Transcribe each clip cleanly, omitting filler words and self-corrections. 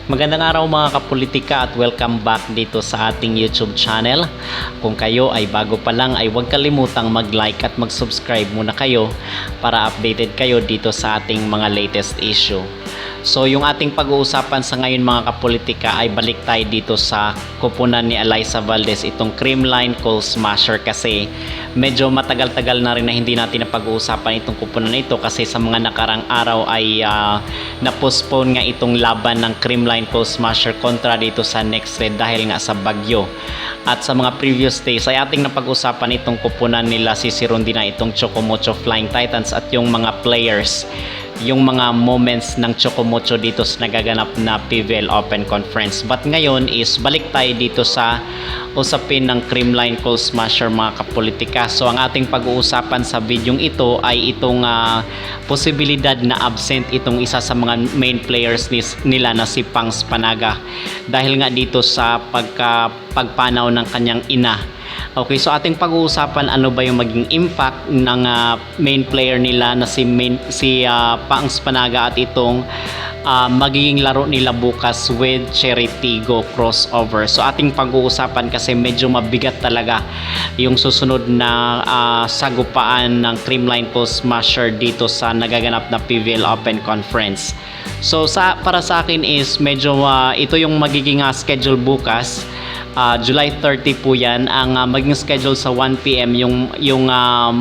Magandang araw mga kapolitika at welcome back dito sa ating YouTube channel. Kung kayo ay bago pa lang ay huwag kalimutang mag-like at mag-subscribe muna kayo para updated kayo dito sa ating mga latest issue. So yung ating pag-uusapan sa ngayon mga kapolitika ay balik tayo dito sa kupunan ni Alyssa Valdez, itong Creamline Coal Smasher, kasi medyo matagal-tagal na rin na hindi natin napag-uusapan itong kupunan na ito kasi sa mga nakarang araw ay na-postpone nga itong laban ng Creamline Coal Smasher kontra dito sa Next Red dahil nga sa bagyo. At sa mga previous days ay ating napag-usapan itong kupunan nila si Rondina, itong Chocomocho Flying Titans at yung mga players, yung mga moments ng Chocomocho dito sa nagaganap na PVL Open Conference. But ngayon is balik tayo dito sa usapin ng Creamline Coal Smasher mga kapolitika. So ang ating pag-uusapan sa videong ito ay itong posibilidad na absent itong isa sa mga main players nila na si Pangs Panaga dahil nga dito sa pagpanaw ng kanyang ina. Okay, so ating pag-uusapan ano ba yung maging impact ng main player nila na si Pangs Panaga at itong magiging laro nila bukas with Cherry Tigo crossover. So ating pag-uusapan kasi medyo mabigat talaga yung susunod na sagupaan ng Creamline Coal Smasher dito sa nagaganap na PVL Open Conference. So para sa akin is medyo ito yung magiging schedule bukas. July 30 po yan ang maging schedule sa 1 PM. Yung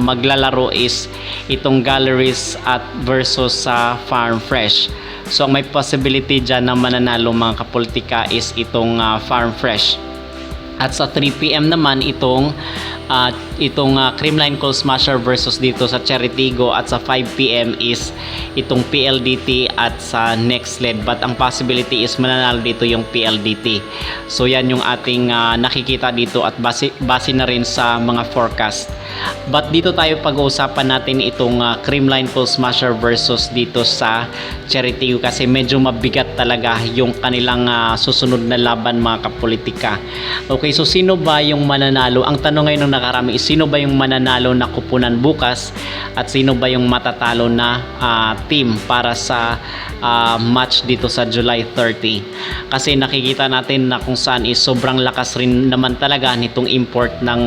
maglalaro is itong Galleries at versus sa Farm Fresh. So may possibility dyan na mananalo mga kapolitika is itong Farm Fresh. At sa 3 PM naman itong Creamline Coal Smasher versus dito sa Cherry Tigo, at sa 5 PM is itong PLDT at sa Next Led. But ang possibility is mananalo dito yung PLDT. So yan yung ating nakikita dito at base na rin sa mga forecast. But dito tayo pag-uusapan natin itong Creamline Coal Smasher versus dito sa Cherry Tigo kasi medyo mabigat talaga yung kanilang susunod na laban mga kapolitika. Okay, so sino ba yung mananalo? Ang tanong ngayon ng nakarami is sino ba yung mananalo na kupunan bukas at sino ba yung matatalo na team para sa match dito sa July 30. Kasi nakikita natin na kung saan is sobrang lakas rin naman talaga nitong import ng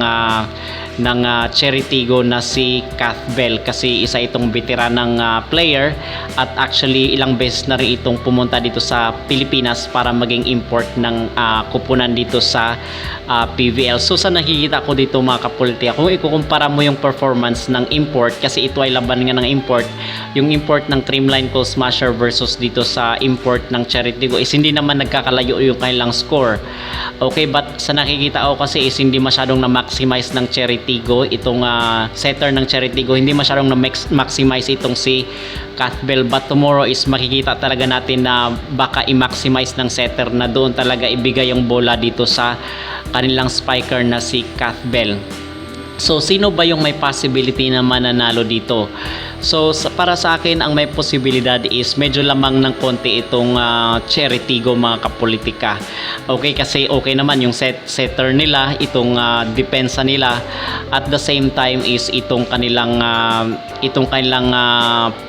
Cherry Tigo na si Cathbell, kasi isa itong veteran ng player at actually ilang beses na rin itong pumunta dito sa Pilipinas para maging import ng kupunan dito sa PVL. So sa nakikita ko dito mga kapolitika, kung ikukumpara mo yung performance ng import, kasi ito ay laban nga ng import, yung import ng Creamline Coal Smasher versus dito sa import ng Cherry Tigo is hindi naman nagkakalayo yung kanilang score. Okay, but sa nakikita ko kasi is hindi masyadong na-maximize ng Cherry Tigo itong setter ng Cherry Tigo, hindi masyadong na-maximize itong si Cathbell. But tomorrow is makikita talaga natin na baka i-maximize ng setter na doon talaga ibigay yung bola dito sa kanilang spiker na si Cathbell. So sino ba yung may possibility na mananalo dito? So para sa akin ang may posibilidad is medyo lamang ng konti itong Cherry Tigo mga kapolitika. Okay, kasi okay naman yung setter nila, itong depensa nila, at the same time is itong kanilang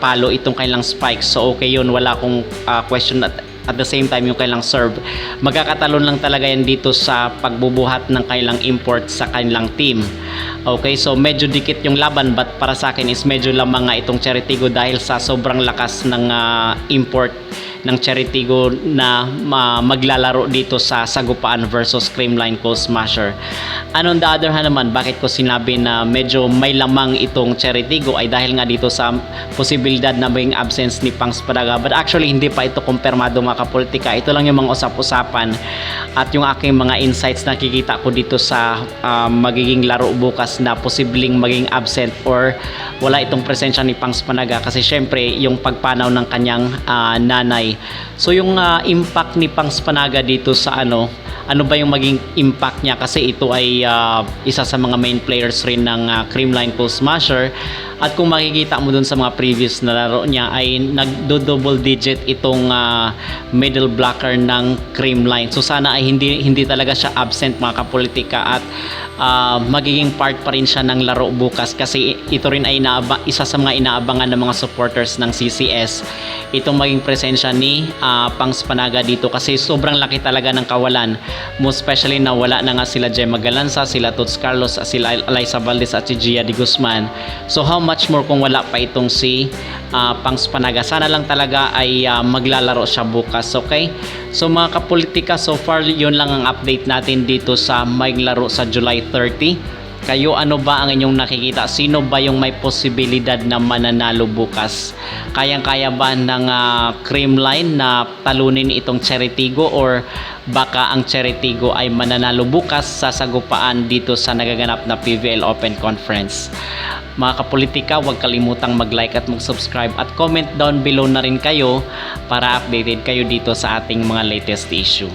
palo, itong kanilang spike. So okay yun, wala akong question at the same time yung kailang serve. Magkakatalon lang talaga yan dito sa pagbubuhat ng kailang import sa kanilang team. Okay, so medyo dikit yung laban, but para sa akin is medyo lamang nga itong Cherry Tigo dahil sa sobrang lakas ng import ng Cherry Tigo na maglalaro dito sa sagupaan versus Creamline Coal Smasher. And on the other hand naman, bakit ko sinabi na medyo may lamang itong Cherry Tigo ay dahil nga dito sa posibilidad na maging absence ni Pangs Panaga. But actually hindi pa ito kumpirmado mga kapolitika. Ito lang yung mga usap-usapan at yung aking mga insights na nakikita ko dito sa magiging laro bukas na posibleng maging absent or wala itong presensya ni Pangs Panaga kasi syempre yung pagpanaw ng kanyang nanay. So yung impact ni Pangs Panaga dito sa ano ba yung maging impact niya, kasi ito ay isa sa mga main players rin ng Creamline Coal Smasher At kung makikita mo dun sa mga previous na laro niya ay nagdo-double digit itong middle blocker ng Creamline. So sana ay hindi talaga siya absent mga kapolitika at magiging part pa rin siya ng laro bukas kasi ito rin ay isa sa mga inaabangan ng mga supporters ng CCS itong maging presensya ni Pangs Panaga dito kasi sobrang laki talaga ng kawalan, most especially na wala na nga sila Gemma Galanza, sila Tots Carlos, sila Eliza Valdez at si Gia de Guzman. So how much more kung wala pa itong si Pangs Panaga. Sana lang talaga ay maglalaro siya bukas, okay? So mga kapolitika, so far yun lang ang update natin dito sa may laro sa July 30. Kayo, ano ba ang inyong nakikita? Sino ba yung may posibilidad na mananalo bukas? Kayang-kaya ba ng Creamline na talunin itong Cheritigo or baka ang Cheritigo ay mananalo bukas sa sagupaan dito sa nagaganap na PVL Open Conference? Mga kapolitika, huwag kalimutang mag-like at mag-subscribe at comment down below na rin kayo para updated kayo dito sa ating mga latest issue.